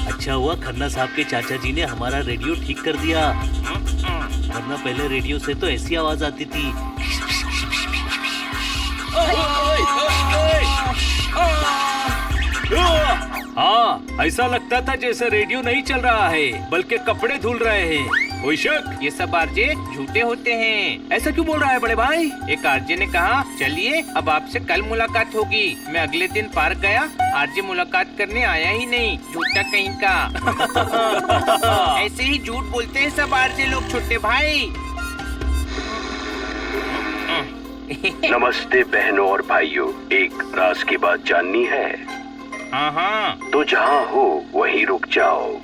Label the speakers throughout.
Speaker 1: अच्छा हुआ खन्ना साहब के चाचा जी ने हमारा रेडियो ठीक कर दिया, वरना पहले रेडियो से तो ऐसी आवाज आती थी। हाँ, ऐसा लगता था जैसे रेडियो नहीं चल रहा है बल्कि कपड़े धुल रहे हैं। कोई शक?
Speaker 2: ये सब आरजे झूठे होते हैं।
Speaker 1: ऐसा क्यों बोल रहा है बड़े भाई?
Speaker 2: एक आरजे ने कहा चलिए अब आपसे कल मुलाकात होगी। मैं अगले दिन पार्क गया, आरजे मुलाकात करने आया ही नहीं। झूठा कहीं का। ऐसे ही झूठ बोलते हैं सब आरजे लोग छोटे भाई।
Speaker 3: नमस्ते बहनों और भाइयों, एक राज की बात जाननी है?
Speaker 2: हाँ।
Speaker 3: तो जहाँ हो वहीं रुक जाओ।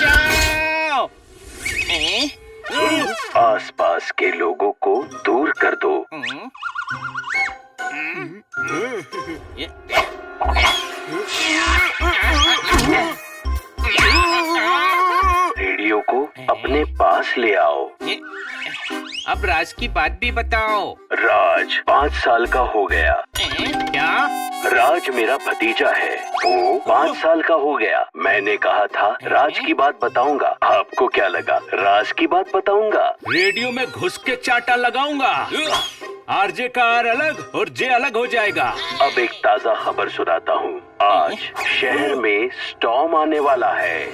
Speaker 2: जाओ।
Speaker 3: आसपास के लोगों को दूर कर दो। रेडियो को अपने पास ले आओ।
Speaker 2: अब राज की बात भी बताओ।
Speaker 3: राज 5 साल का हो गया।
Speaker 2: क्या?
Speaker 3: राज मेरा भतीजा है, वो 5 साल का हो गया। मैंने कहा था राज की बात बताऊंगा, आपको क्या लगा राज की बात बताऊंगा?
Speaker 1: रेडियो में घुस के चाटा लगाऊंगा। आरजे का आर अलग और जे अलग हो जाएगा।
Speaker 3: अब एक ताज़ा खबर सुनाता हूँ। आज शहर में स्टॉर्म आने वाला है।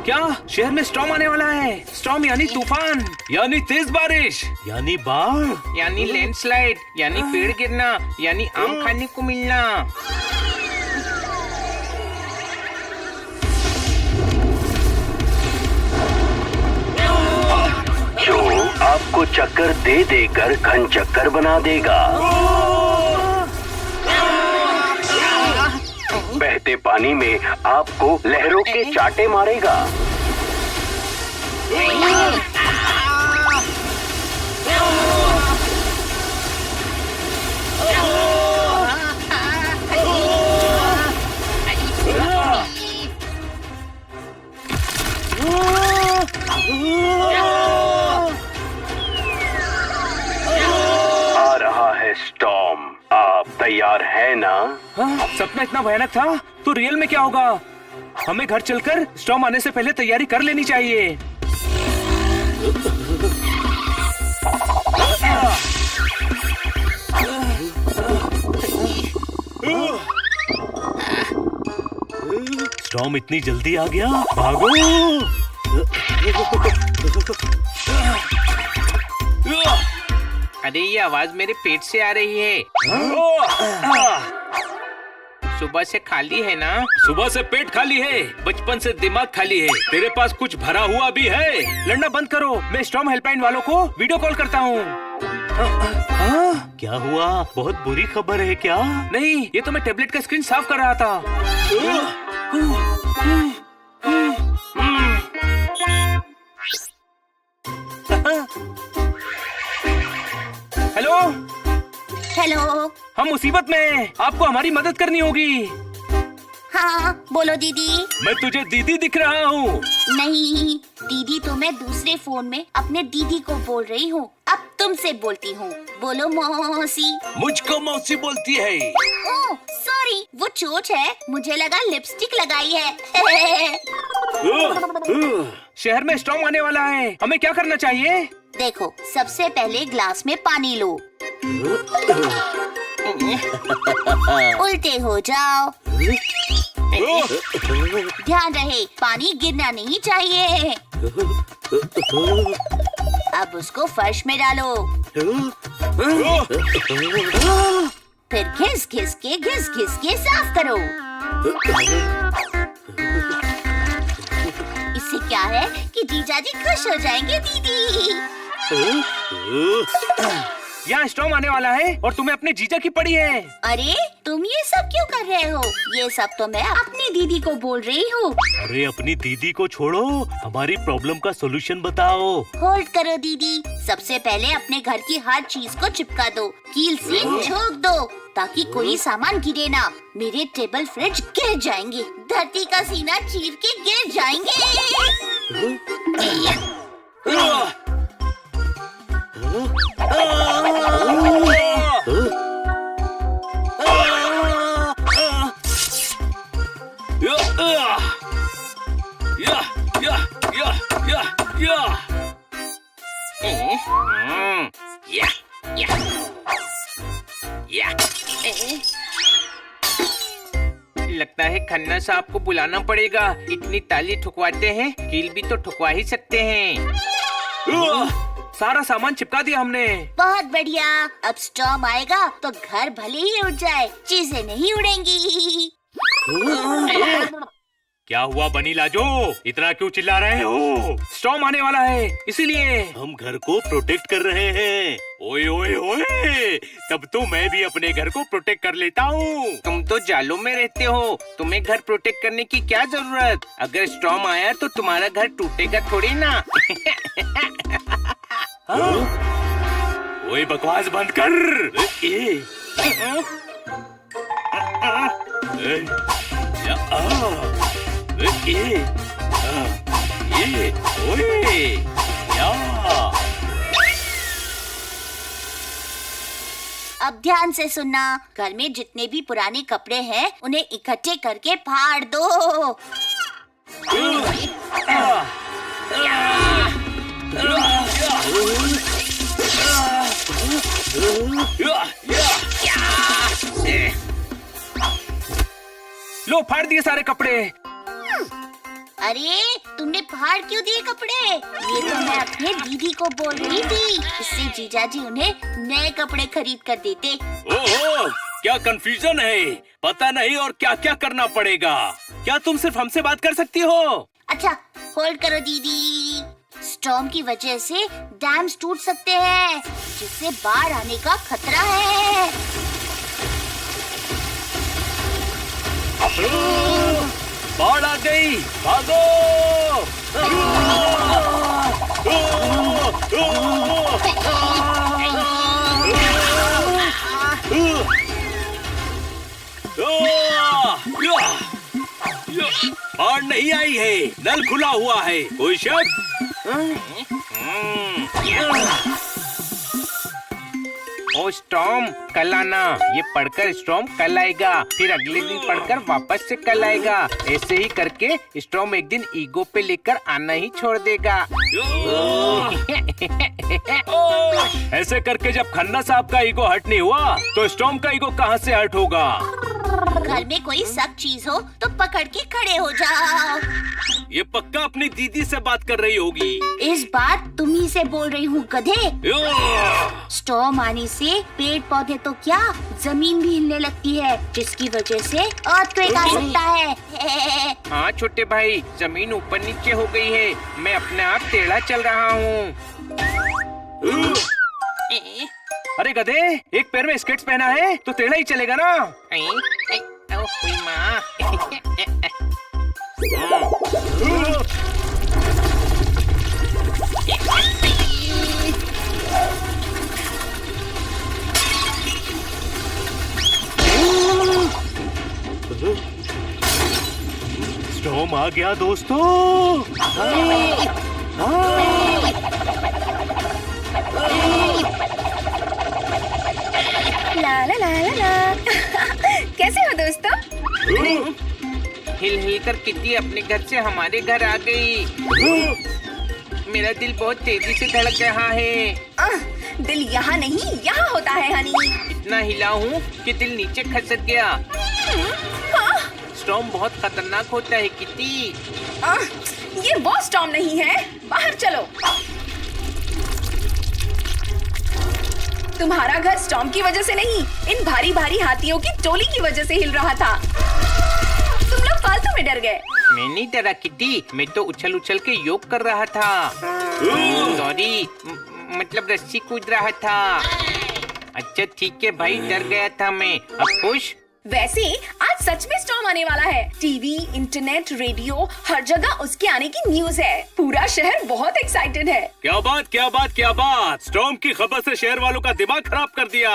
Speaker 1: क्या शहर में स्टॉर्म आने वाला है? स्टॉर्म यानी तूफान, यानी तेज बारिश, यानी बाढ़,
Speaker 2: यानी लैंडस्लाइड, यानी पेड़ गिरना, यानी आम खाने को मिलना।
Speaker 3: जो आपको चक्कर दे देकर घन चक्कर बना देगा। बहते पानी में आपको लहरों के चाटे मारेगा। आ रहा है स्टॉर्म, आप तैयार है ना?
Speaker 1: सपना इतना भयानक था तो रियल में क्या होगा? हमें घर चलकर स्टॉर्म आने से पहले तैयारी कर लेनी चाहिए। स्टॉर्म इतनी जल्दी आ गया, भागो!
Speaker 2: अरे ये आवाज मेरे पेट से आ रही है। सुबह से खाली है ना?
Speaker 1: सुबह से पेट खाली है, बचपन से दिमाग खाली है। तेरे पास कुछ भरा हुआ भी है? लड़ना बंद करो, मैं स्टॉर्म हेल्पलाइन वालों को वीडियो कॉल करता हूँ। क्या हुआ? बहुत बुरी खबर है क्या? नहीं, ये तो मैं टैबलेट का स्क्रीन साफ कर रहा था। Hello
Speaker 4: hello.
Speaker 1: हम मुसीबत में हैं, आपको हमारी मदद करनी होगी।
Speaker 4: हाँ बोलो दीदी।
Speaker 1: मैं तुझे दीदी दिख रहा हूँ।
Speaker 4: नहीं दीदी तो मैं दूसरे फोन में अपने दीदी को बोल रही हूँ। अब तुमसे बोलती हूँ, बोलो मौसी।
Speaker 1: मुझको मौसी बोलती है।
Speaker 4: ओह सॉरी, वो चोट है, मुझे लगा लिपस्टिक लगाई है।
Speaker 1: शहर में स्टॉर्म आने वाला है, हमें क्या करना चाहिए?
Speaker 4: देखो, सबसे पहले ग्लास में पानी लो, उल्टे हो जाओ। ध्यान रहे पानी गिरना नहीं चाहिए। अब उसको फर्श में डालो, फिर घिस घिस के साफ करो। इससे क्या है कि जीजा जी खुश हो जाएंगे दीदी।
Speaker 1: यहाँ स्टॉर्म आने वाला है और तुम्हें अपने जीजा की पड़ी है।
Speaker 4: अरे तुम ये सब क्यों कर रहे हो? ये सब तो मैं अपनी दीदी को बोल रही हूँ।
Speaker 5: अरे अपनी दीदी को छोड़ो, हमारी प्रॉब्लम का सॉल्यूशन बताओ।
Speaker 4: होल्ड करो दीदी, सबसे पहले अपने घर की हर चीज को चिपका दो, कील से ठोक दो ताकि कोई सामान गिरे ना। मेरे टेबल फ्रिज गिर जाएंगे, धरती का सीना चीर के गिर जाएंगे।
Speaker 2: लगता है खन्ना साहब को बुलाना पड़ेगा। इतनी ताली ठुकवाते हैं, कील भी तो ठुकवा ही सकते हैं।
Speaker 1: सारा सामान चिपका दिया हमने।
Speaker 4: बहुत बढ़िया, अब स्टॉर्म आएगा तो घर भले ही उड़ जाए, चीजें नहीं उड़ेंगी।
Speaker 1: क्या हुआ बनी लाजो, इतना क्यों चिल्ला रहे हो? स्टॉर्म आने वाला है इसीलिए।
Speaker 5: हम घर को प्रोटेक्ट कर रहे हैं।
Speaker 1: ओए ओए ओए, तब तो मैं भी अपने घर को प्रोटेक्ट कर लेता हूँ।
Speaker 2: तुम तो जालों में रहते हो, तुम्हें घर प्रोटेक्ट करने की क्या जरूरत? अगर स्टॉर्म आया तो तुम्हारा घर टूटेगा थोड़ी ना।
Speaker 1: ओए बकवास बंद कर।
Speaker 4: अब ध्यान से सुनना, घर में जितने भी पुराने कपड़े हैं उन्हें इकट्ठे करके फाड़ दो।
Speaker 1: लो फाड़ दिए सारे कपड़े।
Speaker 4: अरे तुमने फाड़ क्यों दिए कपड़े? ये तो मैं अपने दीदी को बोल रही थी, इससे जीजा जी उन्हें नए कपड़े खरीद कर देते।
Speaker 1: ओहो, क्या कंफ्यूजन है, पता नहीं और क्या क्या करना पड़ेगा। क्या तुम सिर्फ हमसे बात कर सकती हो?
Speaker 4: अच्छा होल्ड करो दीदी। स्टॉर्म की वजह से डैम्स टूट सकते हैं, जिससे बाढ़ आने का खतरा है।
Speaker 1: बाढ़ आ गई, भागो! बाढ़ नहीं आई है, नल खुला हुआ है, कोई शक?
Speaker 2: ओ स्टॉर्म कल आना, ये पढ़कर स्टॉर्म कल आएगा, फिर अगले दिन पढ़कर वापस से कल आएगा। ऐसे ही करके स्टॉर्म एक दिन ईगो पे लेकर आना ही छोड़ देगा।
Speaker 1: ऐसे करके जब खन्ना साहब का ईगो हर्ट नहीं हुआ तो स्टॉर्म का ईगो कहाँ से हर्ट होगा?
Speaker 4: घर में कोई सख्त चीज हो तो पकड़ के खड़े हो जाओ।
Speaker 1: ये पक्का अपनी दीदी से बात कर रही होगी।
Speaker 4: इस बात तुम ही से बोल रही हूँ गधे। स्टॉर्म आने से पेड़ पौधे तो क्या, जमीन भी हिलने लगती है, जिसकी वजह से अर्थक्वेक आ सकता है।
Speaker 2: हाँ छोटे भाई, जमीन ऊपर नीचे हो गई है, मैं अपने आप टेढ़ा चल रहा हूँ।
Speaker 1: अरे गधे, एक पैर में स्केट्स पहना है तो टेढ़ा ही चलेगा ना।
Speaker 5: स्टॉर्म आ गया दोस्तों।
Speaker 6: ला ला ला ला ला। कैसे हो दोस्तों?
Speaker 2: हिल हिल कर किट्टी अपने घर से हमारे घर आ गई। मेरा दिल बहुत तेजी से धड़क रहा है।
Speaker 6: दिल यहाँ नहीं, यहाँ होता है हनी।
Speaker 2: इतना हिला हूँ कि दिल नीचे खसक गया। स्टॉर्म बहुत खतरनाक होता है किट्टी।
Speaker 6: ये वो स्टॉर्म नहीं है, बाहर चलो। तुम्हारा घर स्टॉर्म की वजह से नहीं, इन भारी भारी हाथियों की टोली की वजह से हिल रहा था। तुम लोग फालतू में डर गए।
Speaker 2: मैं नहीं डरा किट्टी, मैं तो उछल उछल के योग कर रहा था। सॉरी, मतलब रस्सी कूद रहा था। अच्छा ठीक है भाई, डर गया था मैं। अब खुश?
Speaker 6: वैसे आज सच में स्टॉर्म आने वाला है। टीवी, इंटरनेट, रेडियो, हर जगह उसके आने की न्यूज है। पूरा शहर बहुत एक्साइटेड है।
Speaker 1: क्या बात क्या बात क्या बात, स्टॉर्म की खबर से शहर वालों का दिमाग खराब कर दिया।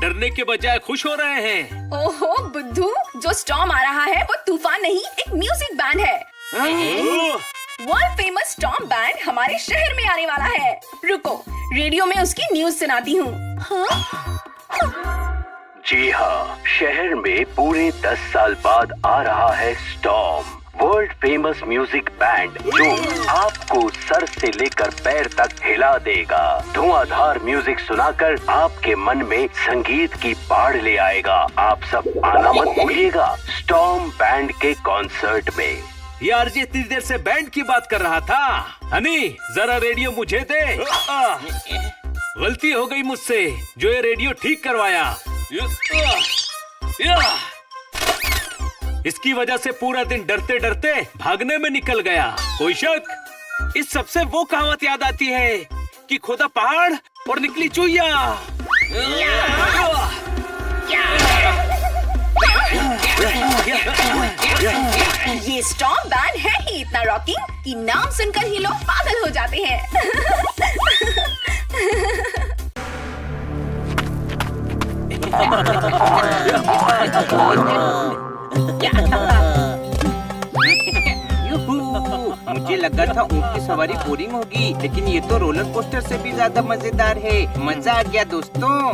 Speaker 1: डरने के बजाय खुश हो रहे हैं।
Speaker 6: ओहो बुद्धू, जो स्टॉर्म आ रहा है वो तूफान नहीं, एक म्यूजिक बैंड है।
Speaker 1: ओह,
Speaker 6: वर्ल्ड फेमस स्टॉर्म बैंड हमारे शहर में आने वाला है। रुको, रेडियो में उसकी न्यूज सुनाती हूँ।
Speaker 3: जी हाँ, शहर में पूरे 10 साल बाद आ रहा है storm, world famous music band जो आपको सर से लेकर पैर तक हिला देगा। धुआंधार म्यूजिक सुनाकर आपके मन में संगीत की बाढ़ ले आएगा। आप सब आना मत भूलिएगा स्टॉर्म बैंड के कॉन्सर्ट में।
Speaker 1: ये आरजे इतनी देर से बैंड की बात कर रहा था। हनी जरा रेडियो मुझे दे। गलती हो गई मुझसे जो ये रेडियो ठीक करवाया। इसकी वजह से पूरा दिन डरते डरते भागने में निकल गया। कोई शक? इस सबसे वो कहावत याद आती है कि खोदा पहाड़ और निकली चुईया।
Speaker 6: ये स्टॉर्म बैंड है ही इतना रॉकिंग कि नाम सुनकर ही लोग पागल हो जाते हैं।
Speaker 2: मुझे लगा था ऊँट की सवारी बोरिंग होगी, लेकिन ये तो रोलर कोस्टर से भी ज्यादा मजेदार है। मजा आ गया दोस्तों।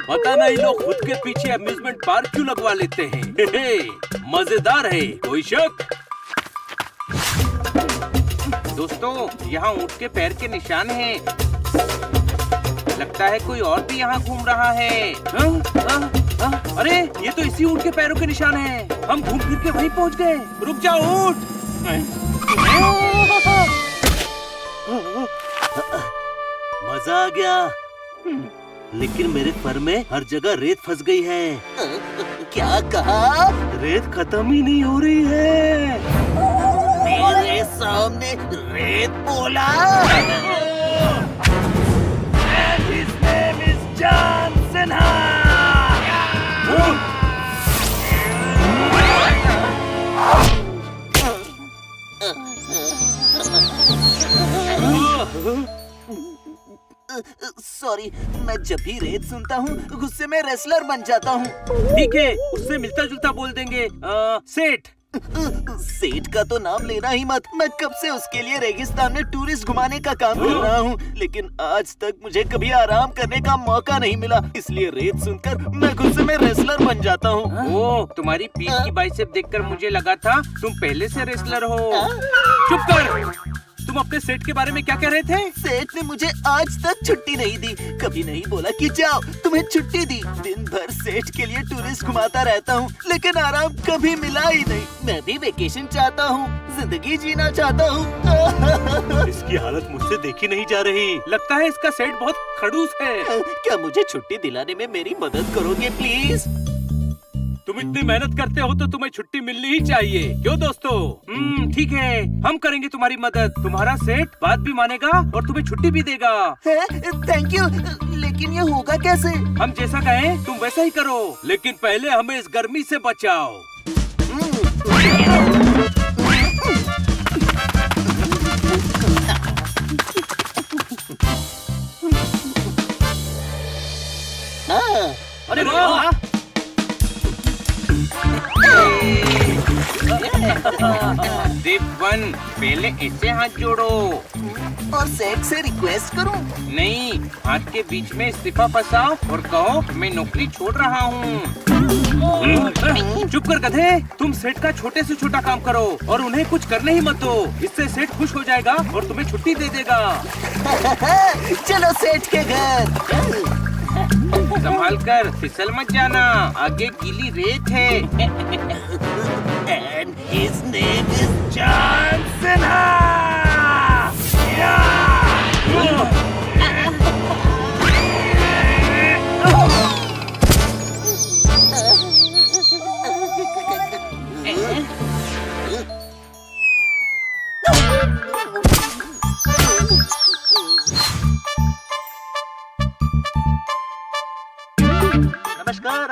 Speaker 1: पता नहीं लोग खुद के पीछे अम्यूजमेंट पार्क क्यों लगवा लेते हैं। मजेदार है, कोई शक?
Speaker 2: दोस्तों, यहाँ ऊँट के पैर के निशान हैं। लगता है कोई और भी यहाँ घूम रहा है।
Speaker 1: अरे ये तो इसी ऊँट के पैरों के निशान हैं। हम घूम फिर के वहीं पहुँच गए। रुक जाओ ऊँट।
Speaker 5: मजा आ गया, लेकिन मेरे फर में हर जगह रेत फंस गई है।
Speaker 7: क्या कहा?
Speaker 5: रेत खत्म ही नहीं हो रही है।
Speaker 7: मेरे सामने रेत बोला?
Speaker 5: His name is John Cena.
Speaker 7: Sorry, मैं जब भी रेत सुनता हूँ गुस्से में रेसलर बन जाता हूँ।
Speaker 1: ठीक है, उससे मिलता जुलता बोल देंगे। सेठ।
Speaker 7: सेठ का तो नाम लेना ही मत। मैं कब से उसके लिए रेगिस्तान में टूरिस्ट घुमाने का काम कर रहा हूँ, लेकिन आज तक मुझे कभी आराम करने का मौका नहीं मिला। इसलिए रेत सुनकर मैं गुस्से में रेसलर बन जाता हूँ।
Speaker 2: ओ, तुम्हारी पीठ की बाइसेप देखकर मुझे लगा था तुम पहले से रेसलर हो।
Speaker 1: चुप कर। तुम अपने सेठ के बारे में क्या कह रहे थे?
Speaker 7: सेठ ने मुझे आज तक छुट्टी नहीं दी। कभी नहीं बोला कि जाओ, तुम्हें छुट्टी दी। दिन भर सेठ के लिए टूरिस्ट घुमाता रहता हूँ, लेकिन आराम कभी मिला ही नहीं। मैं भी वेकेशन चाहता हूँ, जिंदगी जीना चाहता हूँ।
Speaker 5: इसकी हालत मुझसे देखी नहीं जा रही।
Speaker 1: लगता है इसका सेठ बहुत खड़ूस है।
Speaker 7: क्या मुझे छुट्टी दिलाने में मेरी मदद करोगे प्लीज?
Speaker 1: तुम इतनी मेहनत करते हो तो तुम्हें छुट्टी मिलनी ही चाहिए। क्यों दोस्तों? ठीक है, हम करेंगे तुम्हारी मदद। तुम्हारा सेठ बात भी मानेगा और तुम्हें छुट्टी भी देगा।
Speaker 7: थैंक यू, लेकिन ये होगा कैसे?
Speaker 1: हम जैसा कहें तुम वैसा ही करो, लेकिन पहले हमें इस गर्मी से बचाओ। अरे वाह!
Speaker 2: स्टेप 1, पहले ऐसे हाथ जोड़ो।
Speaker 7: और सेठ से रिक्वेस्ट करूं?
Speaker 2: नहीं, हाथ के बीच में इस्तीफा फंसाओ और कहो मैं नौकरी छोड़ रहा हूँ।
Speaker 1: चुप कर गधे। तुम सेठ का छोटे से छोटा काम करो और उन्हें कुछ करने ही मत दो। इससे सेठ खुश हो जाएगा और तुम्हें छुट्टी दे देगा।
Speaker 7: चलो सेठ के घर।
Speaker 2: संभाल कर, फिसल मत जाना, आगे गीली रेत है।
Speaker 7: And his name is John Cena.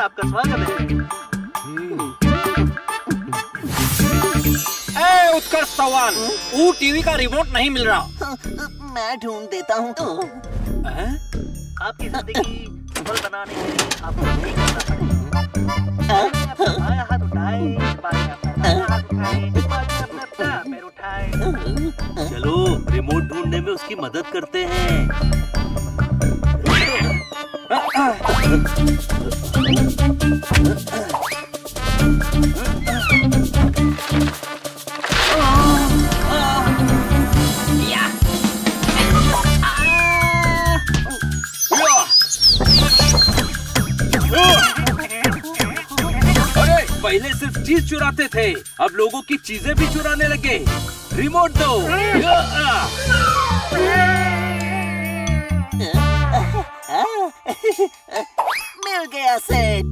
Speaker 7: आपका स्वागत है।
Speaker 2: उत्कर्ष सवाल, वो टीवी का रिमोट नहीं मिल रहा।
Speaker 7: मैं ढूंढ देता हूँ। आपकी जिंदगी सफल बनाने के लिए आपको यही करना पड़ेगा। बायां हाथ उठाए, बायां हाथ उठाए, बायां अपना पैर उठाए।
Speaker 5: चलो रिमोट ढूंढने में उसकी मदद करते हैं।
Speaker 1: अरे पहले सिर्फ चीज चुराते थे, अब लोगों की चीजें भी चुराने लगे। रिमोट दो।
Speaker 7: मिल गया सेठ।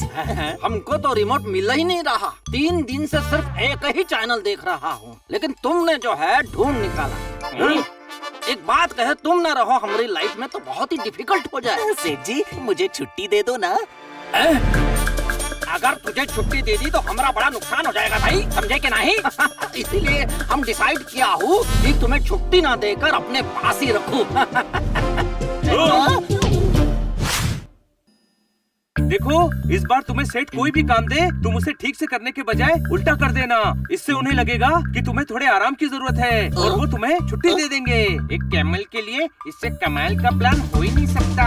Speaker 2: हमको तो रिमोट मिल ही नहीं रहा। 3 दिन से सिर्फ एक ही चैनल देख रहा हूँ, लेकिन तुमने जो है ढूंढ निकाला। एक बात कहे, तुम न रहो हमारी लाइफ में तो बहुत ही डिफिकल्ट हो जाए।
Speaker 7: सेठ जी मुझे छुट्टी दे दो ना।
Speaker 2: अगर तुझे छुट्टी दे दी तो हमारा बड़ा नुकसान हो जाएगा भाई, समझे कि नहीं? इसीलिए हम डिसाइड किया हूँ कि तुम्हें छुट्टी ना देकर अपने पास ही रखूं।
Speaker 1: देखो इस बार तुम्हें सेठ कोई भी काम दे, तुम उसे ठीक से करने के बजाय उल्टा कर देना। इससे उन्हें लगेगा कि तुम्हें थोड़े आराम की जरूरत है और वो तुम्हें छुट्टी दे देंगे।
Speaker 2: एक कैमल के लिए इससे कमाल का प्लान हो ही नहीं सकता।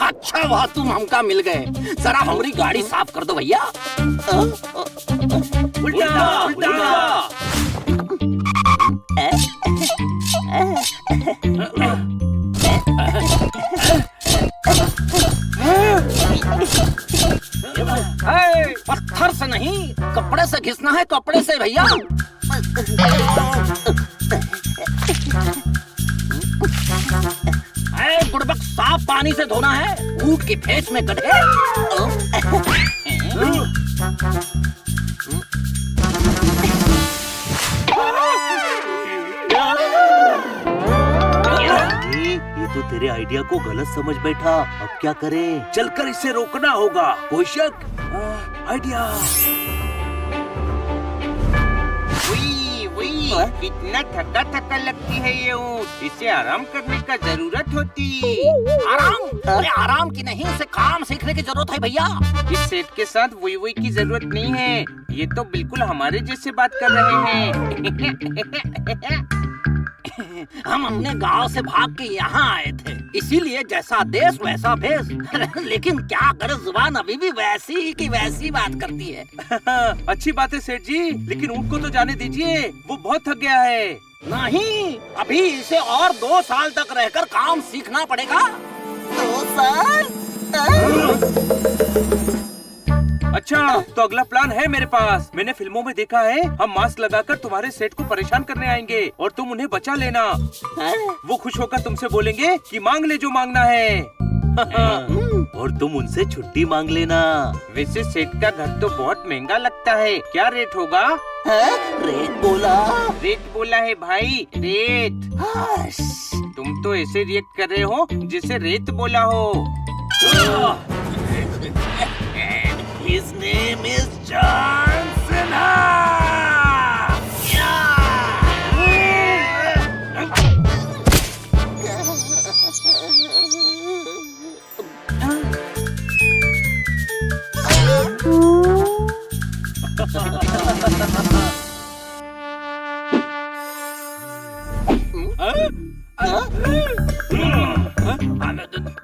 Speaker 2: अच्छा हुआ तुम हमका मिल गए। जरा हमारी गाड़ी साफ कर दो भैया।
Speaker 1: उल्टा उल्टा।
Speaker 2: पत्थर से नहीं, कपड़े से घिसना है, कपड़े से भैया। गुड़बक साफ पानी से धोना है, ऊँट की फेस में गड्ढे।
Speaker 5: ये तो तेरे आइडिया को गलत समझ बैठा। अब क्या करें?
Speaker 1: चलकर इसे रोकना होगा। कोई शक? आइडिया।
Speaker 2: इतना थका थका लगती है ये ऊँट, इसे आराम करने का जरूरत होती। आराम? अरे आराम की नहीं, इसे काम सीखने की जरूरत है भैया। इस सेठ के साथ वही की जरूरत नहीं है, ये तो बिल्कुल हमारे जैसे बात कर रहे हैं। हम अपने गांव से भाग के यहाँ आए थे, इसीलिए जैसा देश वैसा भेष। लेकिन क्या करे, जुबान अभी भी वैसी की वैसी बात करती है।
Speaker 1: अच्छी बात है सेठ जी, लेकिन ऊँट को तो जाने दीजिए, वो बहुत थक गया है।
Speaker 2: नहीं, अभी इसे और 2 साल तक रहकर काम सीखना पड़ेगा।
Speaker 7: 2 साल?
Speaker 1: अच्छा तो अगला प्लान है मेरे पास। मैंने फिल्मों में देखा है, हम मास्क लगाकर तुम्हारे सेठ को परेशान करने आएंगे और तुम उन्हें बचा लेना। वो खुश होकर तुमसे बोलेंगे कि मांग ले जो मांगना है।
Speaker 5: और तुम उनसे छुट्टी मांग लेना।
Speaker 2: वैसे सेठ का घर तो बहुत महंगा लगता है, क्या रेट होगा?
Speaker 7: रेट बोला?
Speaker 2: रेट बोला है भाई, रेट। तुम तो ऐसे रिएक्ट कर रहे हो जैसे रेत बोला हो।
Speaker 5: His name is John Cena.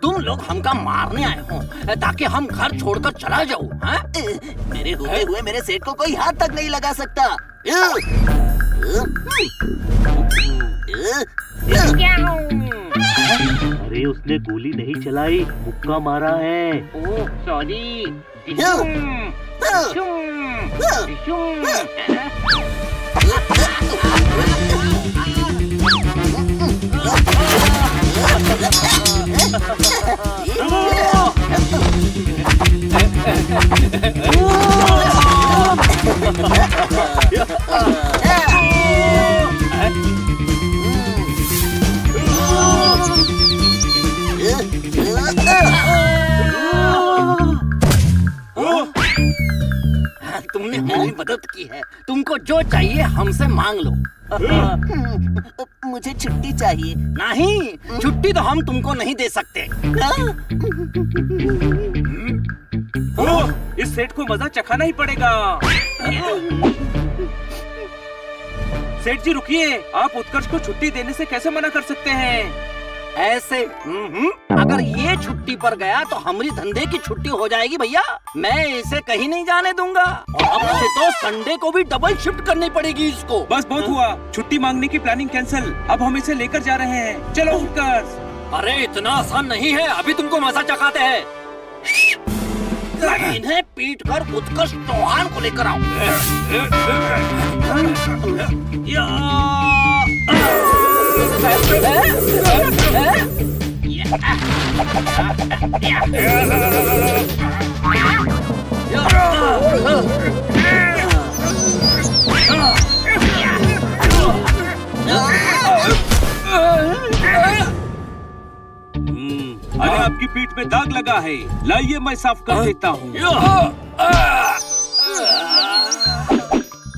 Speaker 2: तुम लोग हमका मारने आए हो ताकि हम घर छोड़कर चला जाऊं, हाँ?
Speaker 7: मेरे होते हुए मेरे सेठ को कोई हाथ तक नहीं लगा सकता।
Speaker 5: अरे उसने गोली नहीं चलाई, मुक्का मारा है।
Speaker 2: Oh sorry.
Speaker 7: जरूरत की है। तुमको जो चाहिए हमसे मांग लो।
Speaker 5: मुझे छुट्टी चाहिए।
Speaker 7: नहीं, छुट्टी तो हम तुमको नहीं दे सकते।
Speaker 1: ओह, इस सेठ को मजा चखाना ही पड़ेगा। सेठ जी रुकिए, आप उत्कर्ष को छुट्टी देने से कैसे मना कर सकते हैं?
Speaker 7: ऐसे अगर ये छुट्टी पर गया तो हमारी धंधे की छुट्टी हो जाएगी भैया। मैं इसे कहीं नहीं जाने दूंगा। और अब से तो संडे को भी डबल शिफ्ट करनी पड़ेगी इसको।
Speaker 1: बस बहुत हुआ, छुट्टी मांगने की प्लानिंग कैंसिल। अब हम इसे लेकर जा रहे हैं। चलो उत्कर्ष।
Speaker 7: अरे इतना आसान नहीं है, अभी तुमको मजा चखाते हैं। इन्हें पीट कर उत्कर्ष चौहान को लेकर आओ।
Speaker 1: अरे आपकी पीठ में दाग लगा है, लाइए मैं साफ कर देता हूँ।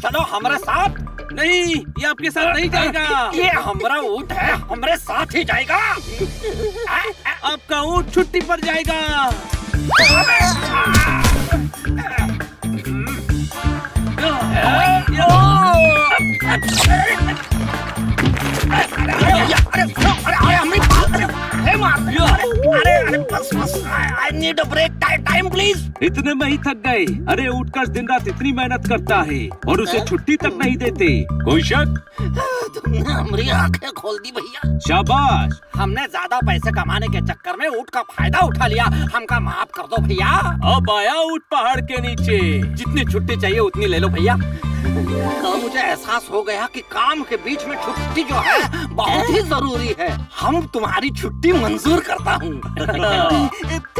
Speaker 7: चलो हमारे साथ।
Speaker 1: नहीं, ये आपके साथ नहीं जाएगा।
Speaker 7: ये हमारा ऊँट है, हमारे साथ ही जाएगा।
Speaker 1: आपका ऊँट छुट्टी पर जाएगा।
Speaker 7: I need a break. Time please.
Speaker 1: इतने में ही थक गए। अरे उत्कर्ष दिन रात इतनी मेहनत करता है और उसे छुट्टी तक नहीं देते। कोई शक?
Speaker 7: तुमने हमारी आंखें खोल दी भैया।
Speaker 1: शाबाश।
Speaker 7: हमने ज्यादा पैसे कमाने के चक्कर में ऊँट का फायदा उठा लिया। हमका माफ कर दो भैया।
Speaker 1: अब आया ऊँट पहाड़ के नीचे।
Speaker 7: जितनी छुट्टी चाहिए उतनी ले लो भैया। तो मुझे एहसास हो गया कि काम के बीच में छुट्टी जो है बहुत ही जरूरी है। हम तुम्हारी छुट्टी मंजूर करता हूँ।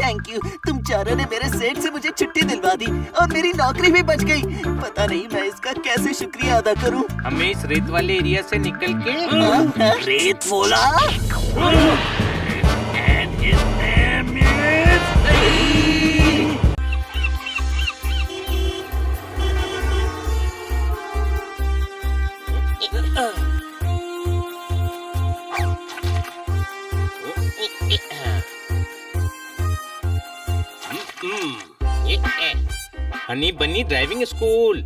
Speaker 5: थैंक यू, तुम चारों ने मेरे सेठ से मुझे छुट्टी दिलवा दी और मेरी नौकरी भी बच गई। पता नहीं मैं इसका कैसे शुक्रिया अदा करूँ।
Speaker 2: हमें इस रेत वाले एरिया से निकल के
Speaker 5: रेत बोला?
Speaker 2: हनी बनी ड्राइविंग स्कूल,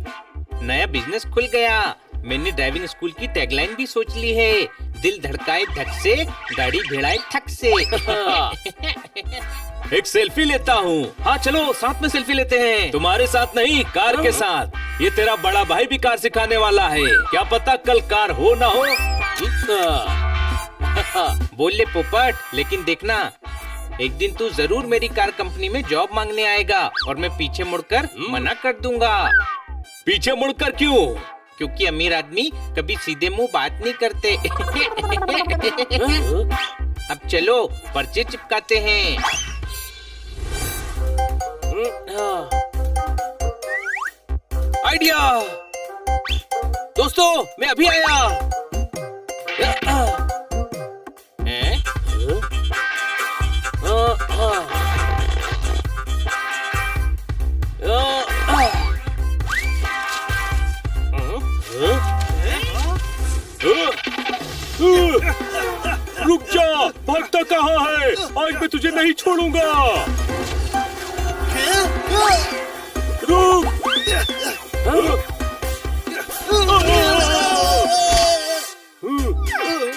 Speaker 2: नया बिजनेस खुल गया। मैंने ड्राइविंग स्कूल की टैगलाइन भी सोच ली है, दिल धड़काए धक से, गाड़ी भिड़ाए ठक से।
Speaker 1: एक सेल्फी लेता हूँ। हाँ चलो साथ में सेल्फी लेते हैं। तुम्हारे साथ नहीं, कार के साथ। ये तेरा बड़ा भाई भी कार सिखाने वाला है, क्या पता कल कार हो ना हो।
Speaker 2: बोल ले पोपट, लेकिन देखना एक दिन तू जरूर मेरी कार कंपनी में जॉब मांगने आएगा और मैं पीछे मुड़कर मना कर दूंगा।
Speaker 1: पीछे मुड़कर क्यों?
Speaker 2: क्योंकि अमीर आदमी कभी सीधे मुंह बात नहीं करते। अब चलो पर्चे चिपकाते हैं।
Speaker 1: आइडिया। दोस्तों मैं अभी आया।
Speaker 2: हैं?
Speaker 1: रुक जा, भागता कहाँ है? आज मैं तुझे नहीं छोड़ूंगा। रुक।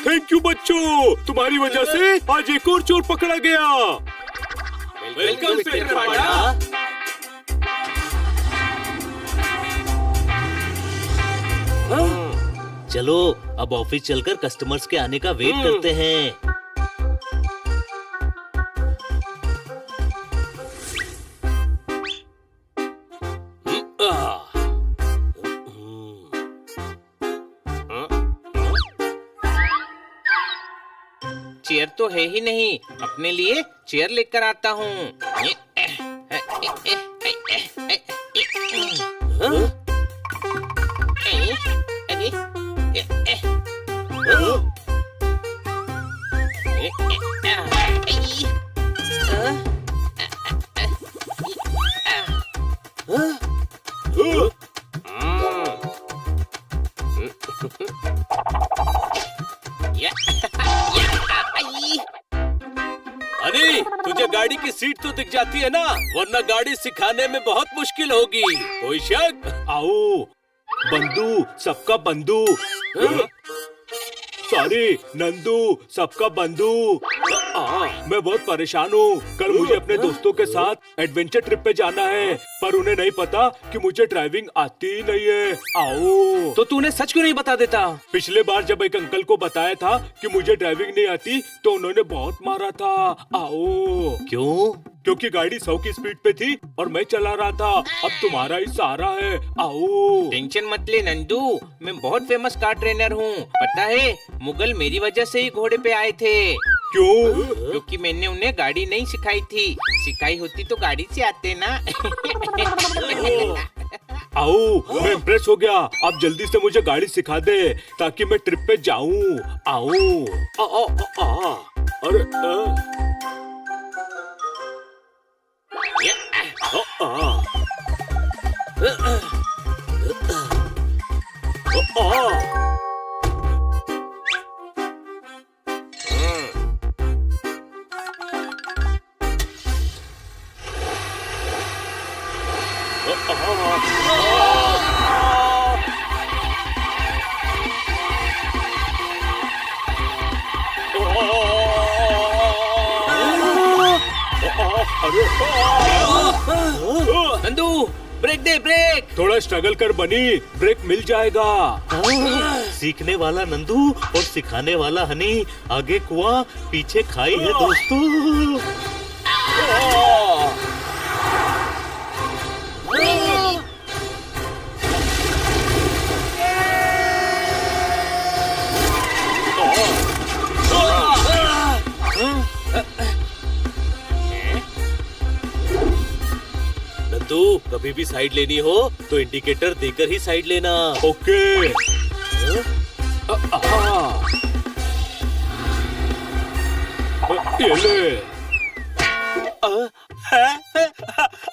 Speaker 1: थैंक यू बच्चों, तुम्हारी वजह से आज एक और चोर पकड़ा गया। वेलकम इंस्पेक्टर पांडा।
Speaker 5: चलो अब ऑफिस चलकर कस्टमर्स के आने का वेट करते हैं।
Speaker 2: चेयर तो है ही नहीं, अपने लिए चेयर लेकर आता हूँ।
Speaker 8: की सीट तो दिख जाती है ना, वरना गाड़ी सिखाने में बहुत मुश्किल होगी। कोई शक?
Speaker 9: आओ बंधु, सबका बंधु। सॉरी नंदू, सबका बंधु। मैं बहुत परेशान हूँ। कल मुझे अपने दोस्तों के साथ एडवेंचर ट्रिप पे जाना है, पर उन्हें नहीं पता कि मुझे ड्राइविंग आती ही नहीं है। आओ।
Speaker 1: तो तूने सच क्यों नहीं बता देता?
Speaker 9: पिछले बार जब एक अंकल को बताया था कि मुझे ड्राइविंग नहीं आती, तो उन्होंने बहुत मारा था। आओ।
Speaker 8: क्यों?
Speaker 9: क्योंकि गाड़ी 100 की स्पीड पे थी और मैं चला रहा था। अब तुम्हारा ही सहारा है। आओ।
Speaker 2: टेंशन मत ले नंदू, मैं बहुत फेमस कार ट्रेनर हूँ। पता है, मुगल मेरी वजह से ही घोड़े पे आए थे।
Speaker 9: क्यों?
Speaker 2: क्योंकि मैंने उन्हें गाड़ी नहीं सिखाई थी। सिखाई होती तो गाड़ी से आते ना।
Speaker 9: आओ, मैं इम्प्रेस हो गया। अब जल्दी से मुझे गाड़ी सिखा दे ताकि मैं ट्रिप पे जाऊं। आओ। अरे
Speaker 2: नंदू, ब्रेक दे, ब्रेक।
Speaker 9: थोड़ा स्ट्रगल कर बनी, ब्रेक मिल जाएगा।
Speaker 8: सीखने वाला नंदू और सिखाने वाला हनी। आगे कुआं, पीछे खाई है दोस्तों। नंदू, कभी भी साइड लेनी हो तो इंडिकेटर देकर ही साइड लेना।
Speaker 9: ओके। ये ले।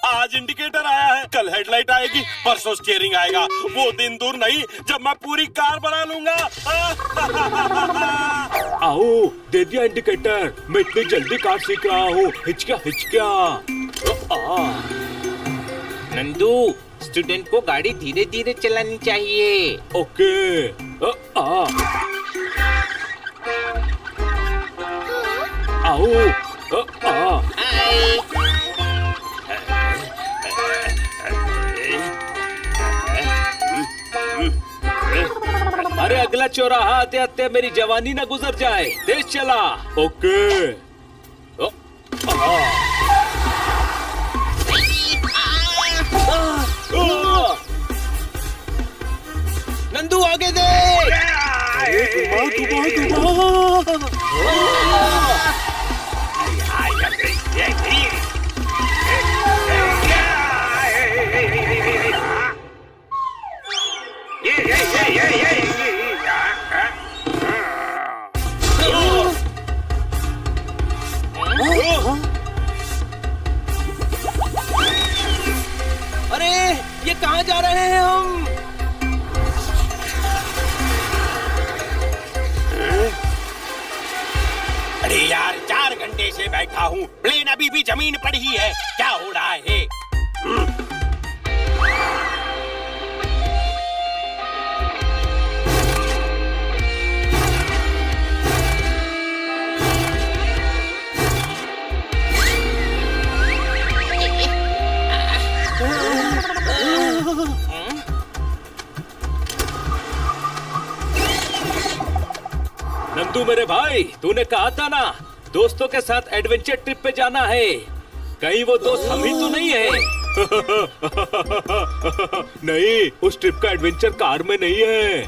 Speaker 10: आज इंडिकेटर आया है, कल हेडलाइट आएगी, परसों स्टीयरिंग आएगा। वो दिन दूर नहीं जब मैं पूरी कार बना लूंगा।
Speaker 9: आओ, दे दिया इंडिकेटर। मैं इतनी जल्दी कार सीख रहा हूँ। हिचक्या हिचक्या।
Speaker 2: नंदू, स्टूडेंट को गाड़ी धीरे धीरे चलानी चाहिए।
Speaker 9: ओके। आओ।
Speaker 8: अरे अगला चौराहा आते आते मेरी जवानी न गुजर जाए। तेज चला।
Speaker 9: ओके।
Speaker 2: नंदू, आगे दे।
Speaker 1: अरे, ये कहाँ जा रहे हैं हम?
Speaker 10: अरे यार, 4 घंटे से बैठा हूँ, प्लेन अभी भी जमीन पर ही है। क्या हो रहा है?
Speaker 8: नंदू मेरे भाई, तूने कहा था ना दोस्तों के साथ एडवेंचर ट्रिप पे जाना है। कहीं वो दोस्त हम ही तो नहीं है?
Speaker 9: नहीं, उस ट्रिप का एडवेंचर कार में नहीं है।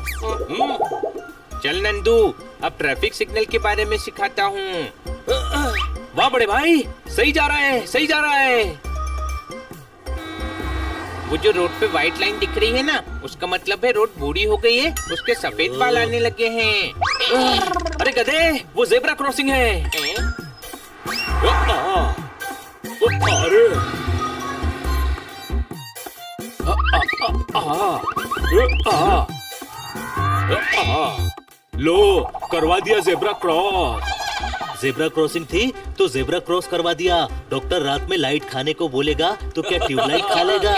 Speaker 2: चल नंदू, अब ट्रैफिक सिग्नल के बारे में सिखाता हूँ।
Speaker 1: वाह बड़े भाई, सही जा रहा है, सही जा रहा है।
Speaker 2: वो जो रोड पे व्हाइट लाइन दिख रही है ना, उसका मतलब है रोड बूढ़ी हो गई है, उसके सफेद बाल आने लगे हैं।
Speaker 1: अरे गधे, वो जेब्रा क्रॉसिंग है।
Speaker 9: लो, करवा दिया जेब्रा क्रॉस।
Speaker 8: जेब्रा क्रॉसिंग थी
Speaker 11: तो जेब्रा क्रॉस करवा दिया। डॉक्टर रात में लाइट खाने को बोलेगा तो क्या ट्यूबलाइट खा लेगा?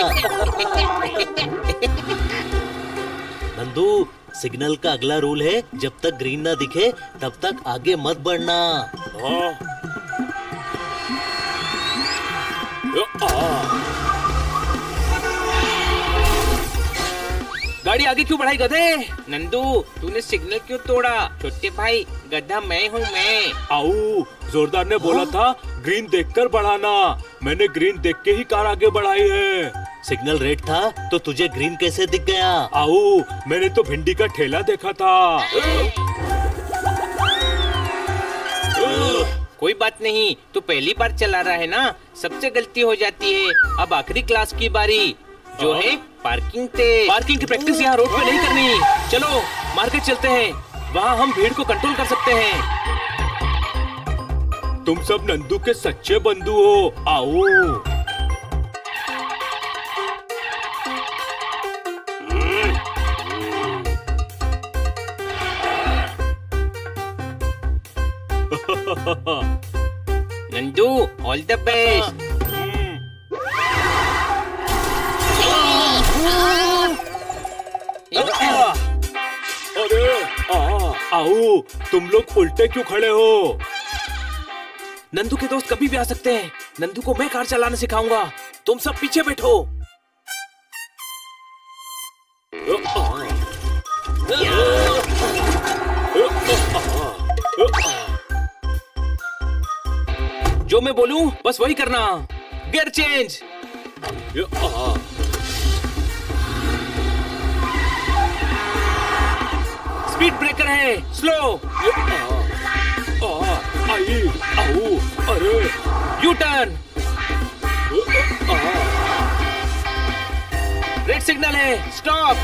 Speaker 11: नंदू, सिग्नल का अगला रूल है, जब तक ग्रीन ना दिखे तब तक आगे मत बढ़ना।
Speaker 2: गाड़ी आगे क्यों बढ़ाई गधे? नंदू, तूने सिग्नल क्यों तोड़ा? छोटे भाई, गधा मैं हूँ मैं।
Speaker 9: आओ, जोरदार ने बोला था ग्रीन देखकर बढ़ाना। मैंने ग्रीन देख के ही कार आगे बढ़ाई है।
Speaker 11: सिग्नल रेड था तो तुझे ग्रीन कैसे दिख गया?
Speaker 9: आओ, मैंने तो भिंडी का ठेला देखा था।
Speaker 2: कोई बात नहीं, तू पहली बार चला रहा है ना, सबसे गलती हो जाती है। अब आखिरी क्लास की बारी, जो है पार्किंग तेज।
Speaker 1: पार्किंग की प्रैक्टिस यहाँ रोड पे नहीं करनी। चलो मार्केट चलते हैं, वहाँ हम भीड़ को कंट्रोल कर सकते हैं।
Speaker 9: तुम सब नंदू के सच्चे बंधु हो। आओ।
Speaker 2: Nandu, all the best.
Speaker 9: अरे आओ, तुम लोग उल्टे क्यों खड़े हो?
Speaker 1: नंदू के दोस्त कभी भी आ सकते हैं। नंदू को मैं कार चलाना सिखाऊंगा, तुम सब पीछे बैठो। जो मैं बोलूं बस वही करना। Gear change. स्पीड ब्रेकर है, स्लो।
Speaker 9: आओ, अरे
Speaker 1: यू टर्न। रेड सिग्नल है, स्टॉप।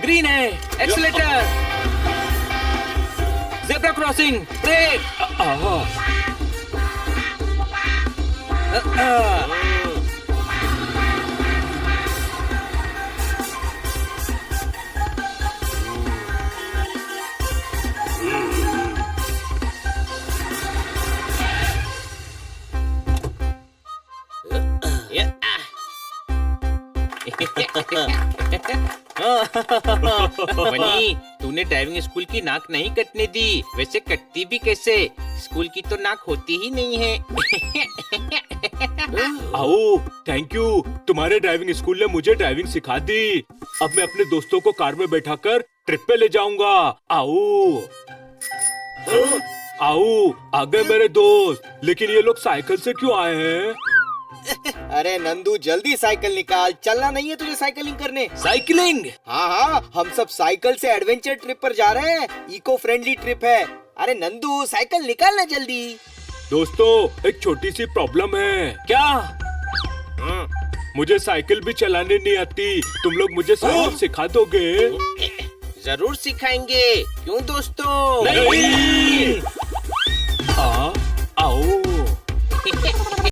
Speaker 1: ग्रीन है, एक्सीलेटर। Zebra crossing, brake.
Speaker 2: बनी, तूने ड्राइविंग स्कूल की नाक नहीं कटने दी। वैसे कटती भी कैसे? स्कूल की तो नाक होती ही नहीं है।
Speaker 9: आओ, थैंक यू। तुम्हारे ड्राइविंग स्कूल ने मुझे ड्राइविंग सिखा दी। अब मैं अपने दोस्तों को कार में बैठाकर ट्रिप पे ले जाऊंगा। आओ। आओ, आ गए मेरे दोस्त। लेकिन ये लोग साइकिल से क्यों आए हैं?
Speaker 5: अरे नंदू, जल्दी साइकिल निकाल। चलना नहीं है तुझे साइकिलिंग करने?
Speaker 1: साइकिलिंग?
Speaker 5: हाँ, हम सब साइकिल से एडवेंचर ट्रिप पर जा रहे हैं। इको फ्रेंडली ट्रिप है। अरे नंदू, साइकिल निकालना जल्दी।
Speaker 9: दोस्तों, एक छोटी सी प्रॉब्लम है।
Speaker 1: क्या?
Speaker 9: मुझे साइकिल भी चलाने नहीं आती। तुम लोग मुझे साइकिल सिखा दोगे?
Speaker 2: जरूर सिखाएंगे। क्यों दोस्तों?
Speaker 9: नहीं। आओ।